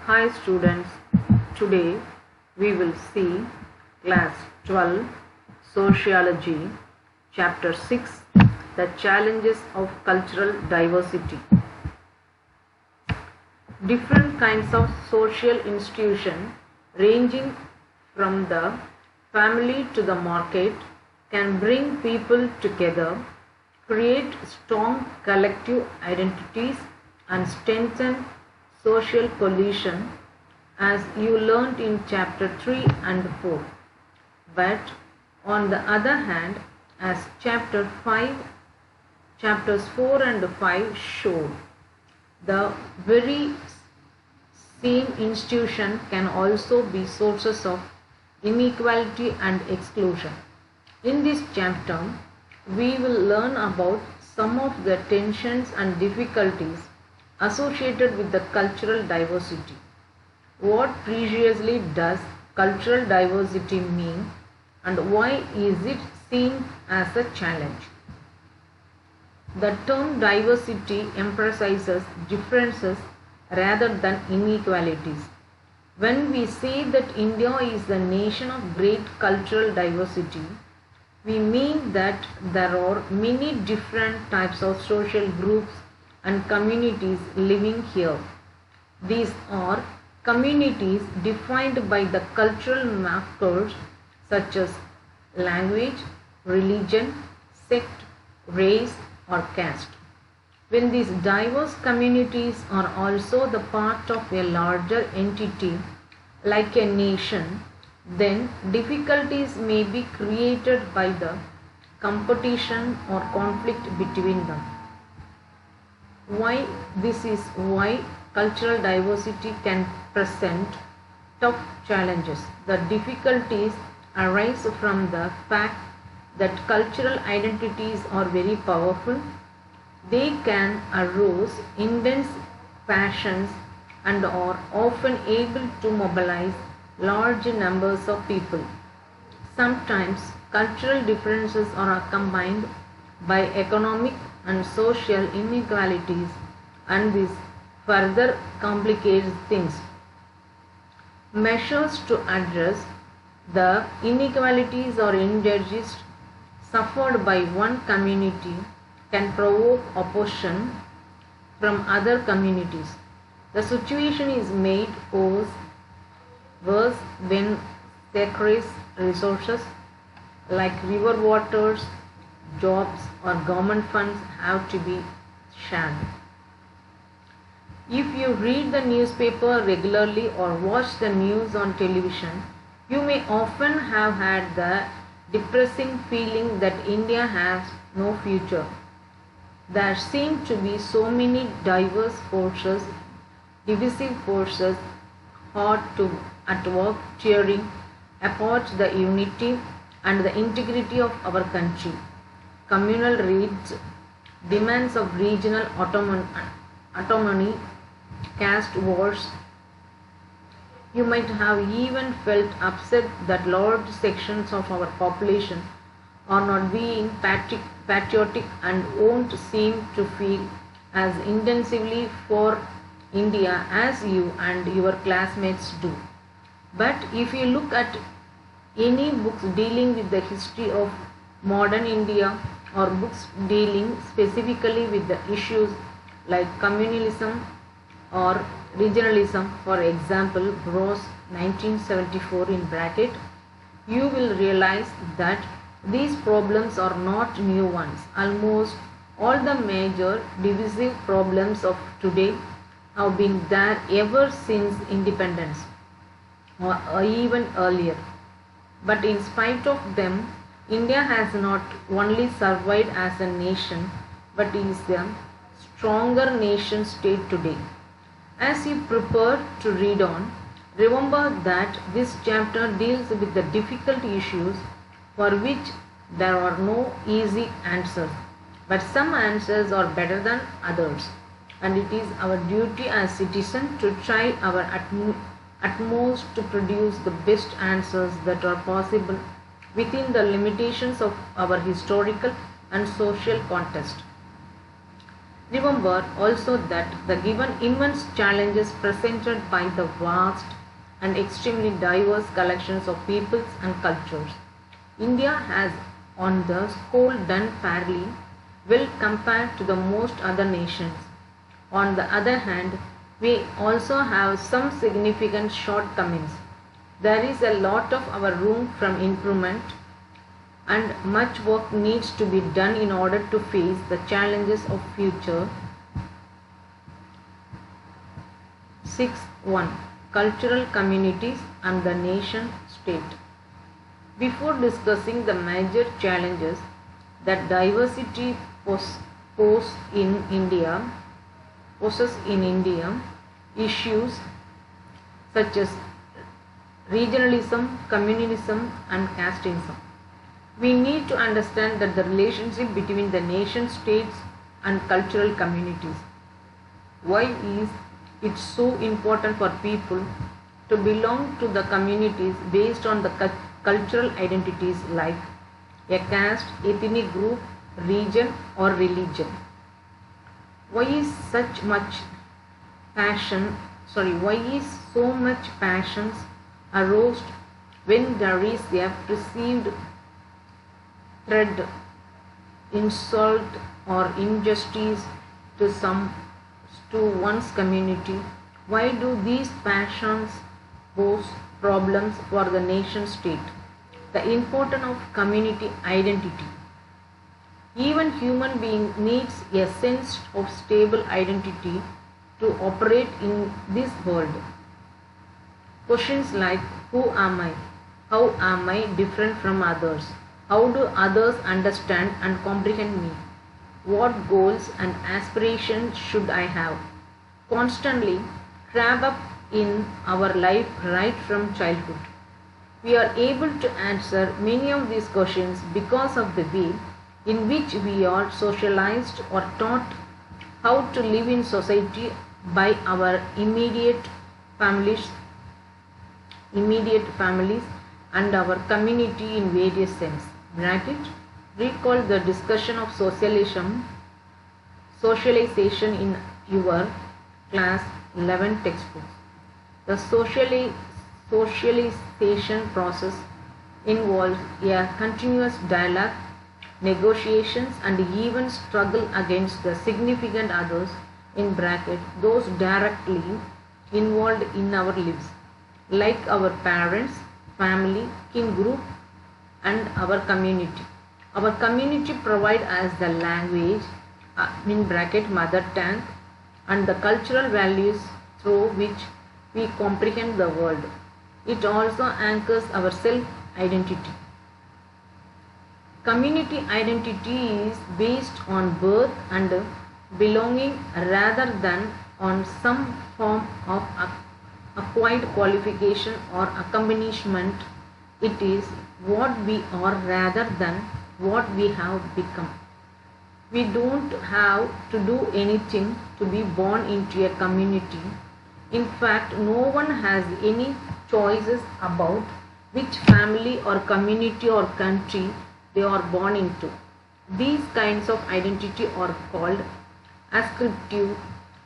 Hi students, today we will see class 12 Sociology chapter 6 The Challenges of Cultural Diversity. Different kinds of social institutions ranging from the family to the market can bring people together, create strong collective identities and strengthen social cohesion as you learnt in chapter 3 and 4. But on the other hand, as chapters 4 and 5 show, the very same institution can also be sources of inequality and exclusion. In this chapter, we will learn about some of the tensions and difficulties associated with the cultural diversity. What precisely does cultural diversity mean and why is it seen as a challenge? The term diversity emphasizes differences rather than inequalities. When we say that India is the nation of great cultural diversity, we mean that there are many different types of social groups and communities living here. These are communities defined by the cultural markers such as language, religion, sect, race, or caste. When these diverse communities are also the part of a larger entity like a nation, then difficulties may be created by the competition or conflict between them. Why cultural diversity can present tough challenges. The difficulties arise from the fact that cultural identities are very powerful. They can arouse intense passions and are often able to mobilize large numbers of people. Sometimes cultural differences are accompanied by economic and social inequalities, and this further complicates things. Measures to address the inequalities or injustice suffered by one community can provoke opposition from other communities. The situation is made worse when scarce resources like river waters, jobs, or government funds have to be shared. If you read the newspaper regularly or watch the news on television, you may often have had the depressing feeling that India has no future. There seem to be so many diverse forces, divisive forces, at work tearing apart the unity and the integrity of our country. Communal raids, demands of regional autonomy, caste wars. You might have even felt upset that large sections of our population are not being patriotic and won't seem to feel as intensively for India as you and your classmates do. But if you look at any books dealing with the history of modern India or books dealing specifically with the issues like communalism or regionalism, for example, Gross 1974 in bracket, you will realize that these problems are not new ones. Almost all the major divisive problems of today have been there ever since independence or even earlier. But in spite of them, India has not only survived as a nation but is a stronger nation state today. As you prepare to read on, remember that this chapter deals with the difficult issues for which there are no easy answers, but some answers are better than others, and it is our duty as citizens to try our utmost to produce the best answers that are possible within the limitations of our historical and social context. Remember also that the given immense challenges presented by the vast and extremely diverse collections of peoples and cultures, India has on the whole done fairly well compared to the most other nations. On the other hand, we also have some significant shortcomings. There is a lot of our room for improvement and much work needs to be done in order to face the challenges of future. 6.1 Cultural communities and the nation state. Before discussing the major challenges that diversity poses in India, issues such as regionalism, communalism and casteism, we need to understand that the relationship between the nation states and cultural communities. Why is it so important for people to belong to the communities based on the cultural identities like a caste, ethnic group, region or religion? Why is so much passions aroused when there is a perceived threat, insult or injustice to one's community? Why do these passions pose problems for the nation state? The importance of community identity. Even human being needs a sense of stable identity to operate in this world. Questions like who am I? How am I different from others? How do others understand and comprehend me? What goals and aspirations should I have? Constantly crop up in our life right from childhood. We are able to answer many of these questions because of the way in which we are socialized or taught how to live in society by our immediate families and our community in various sense. Recall the discussion of socialization in your class 11 textbooks. The socialization process involves a continuous dialogue, negotiations and even struggle against the significant others those directly involved in our lives, like our parents, family, kin group and our community. Our community provides us the language mother tongue and the cultural values through which we comprehend the world. It also anchors our self-identity. Community identity is based on birth and belonging rather than on some form of acquired qualification or accomplishment. It is what we are rather than what we have become. We don't have to do anything to be born into a community. In fact, no one has any choices about which family or community or country they are born into. These kinds of identity are called ascriptive,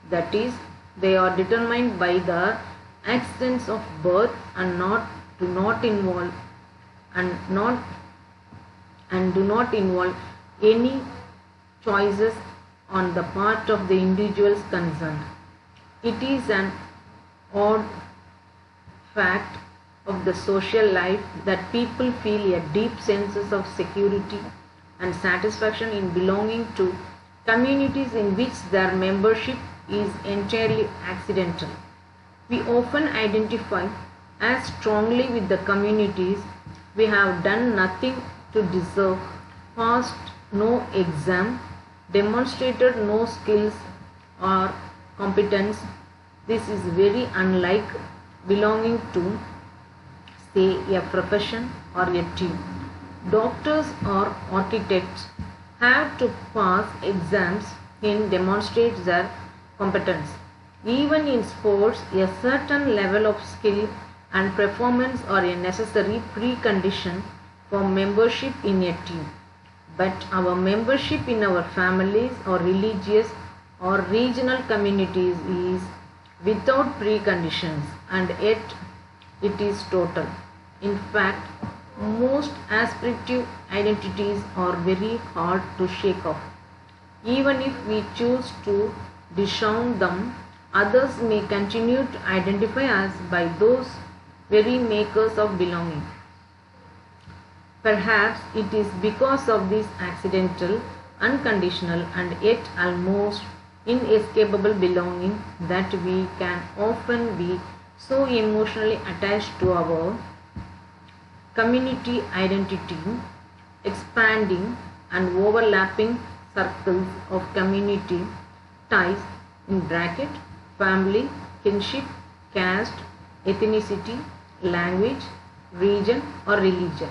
that is, they are determined by the accidents of birth and do not involve any choices on the part of the individuals concerned. It is an odd fact of the social life that people feel a deep sense of security and satisfaction in belonging to communities in which their membership is entirely accidental. We often identify as strongly with the communities we have done nothing to deserve, passed no exam, demonstrated no skills or competence. This is very unlike belonging to, say, a profession or a team. Doctors or architects have to pass exams and demonstrate their competence. Even in sports, a certain level of skill and performance are a necessary precondition for membership in a team. But our membership in our families or religious or regional communities is without preconditions, and yet it is total. In fact, most aspirative identities are very hard to shake off. Even if we choose to disown them, others may continue to identify us by those very makers of belonging. Perhaps it is because of this accidental, unconditional, and yet almost inescapable belonging that we can often be so emotionally attached to our community identity, expanding and overlapping circles of community ties in bracket, family, kinship, caste, ethnicity, language, region or religion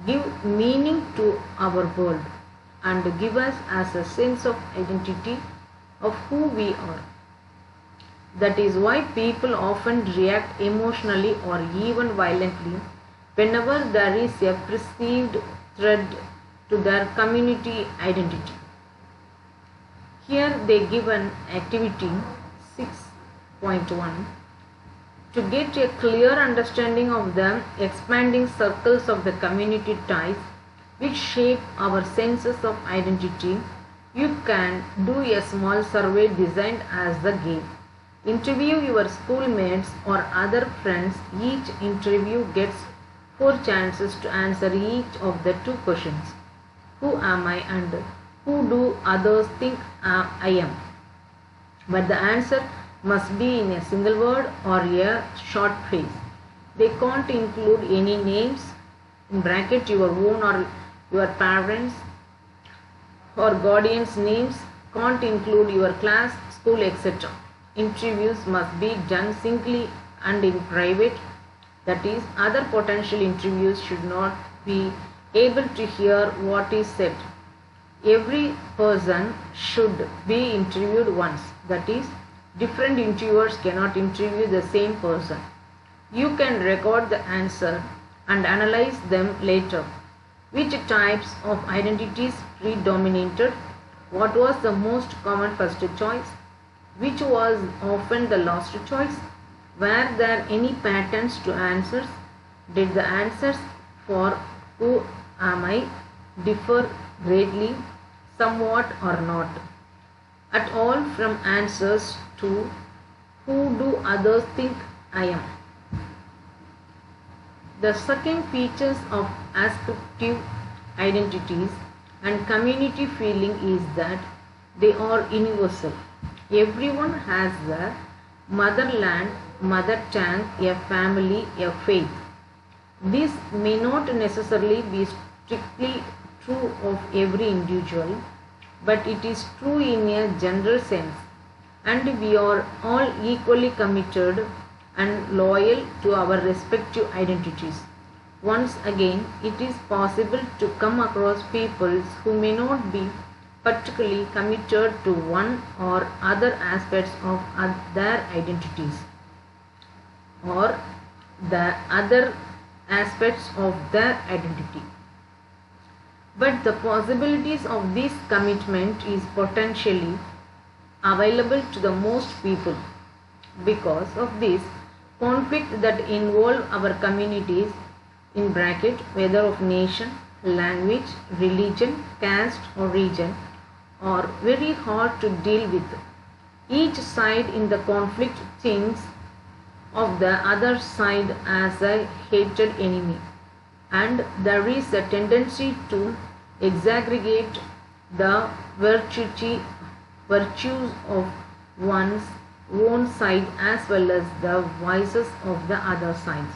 give meaning to our world and give us as a sense of identity of who we are. That is why people often react emotionally or even violently whenever there is a perceived threat to their community identity. Here they give an activity 6.1 to get a clear understanding of the expanding circles of the community ties which shape our senses of identity. You can do a small survey designed as the game. Interview your schoolmates or other friends. Each interview gets 4 chances to answer each of the 2 questions. Who am I and who do others think I am? But the answer must be in a single word or a short phrase. They can't include any names, in bracket your own or your parents or guardians' names, can't include your class, school, etc. Interviews must be done singly and in private. That is, other potential interviews should not be able to hear what is said. Every person should be interviewed once. That is, different interviewers cannot interview the same person. You can record the answer and analyze them later. Which types of identities predominated? What was the most common first choice? Which was often the last choice? Were there any patterns to answers? Did the answers for who am I differ greatly, somewhat or not at all from answers to who do others think I am? The second features of ascriptive identities and community feeling is that they are universal. Everyone has a motherland, mother tongue, a family, a faith. This may not necessarily be strictly true of every individual, but it is true in a general sense, and we are all equally committed and loyal to our respective identities. Once again, it is possible to come across people who may not be particularly committed to one or other aspects of their identities or the other aspects of their identity. But the possibilities of this commitment is potentially available to the most people. Because of this, conflict that involve our communities in bracket whether of nation, language, religion, caste or region are very hard to deal with. Each side in the conflict thinks of the other side as a hated enemy, and there is a tendency to exaggerate the virtues of one's own side as well as the vices of the other side.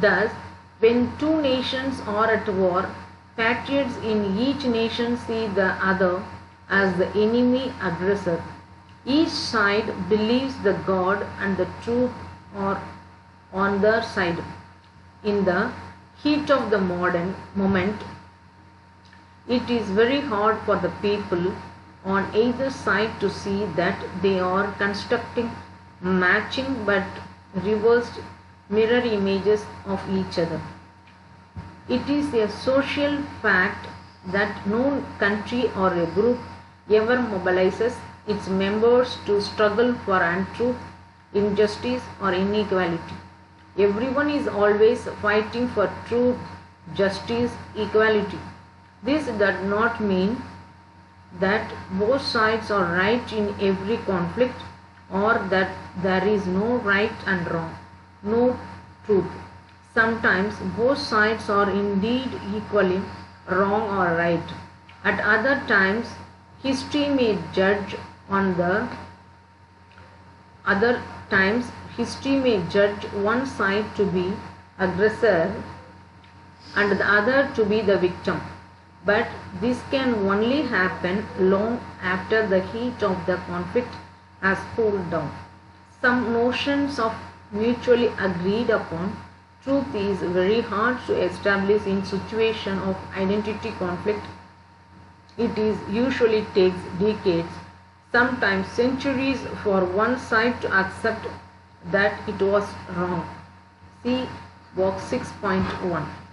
Thus, when two nations are at war, patriots in each nation see the other as the enemy aggressor. Each side believes the God and the truth are on their side. In the heat of the modern moment, it is very hard for the people on either side to see that they are constructing matching but reversed mirror images of each other. It is a social fact that no country or a group ever mobilizes its members to struggle for untruth, injustice, or inequality. Everyone is always fighting for truth, justice, equality. This does not mean that both sides are right in every conflict or that there is no right and wrong, no truth. Sometimes both sides are indeed equally wrong or right. At other times, history may judge on the other times history may judge one side to be aggressor and the other to be the victim. But this can only happen long after the heat of the conflict has cooled down. Some notions of mutually agreed upon truth is very hard to establish in situation of identity conflict. It usually takes decades, sometimes centuries, for one side to accept that it was wrong. See box 6.1.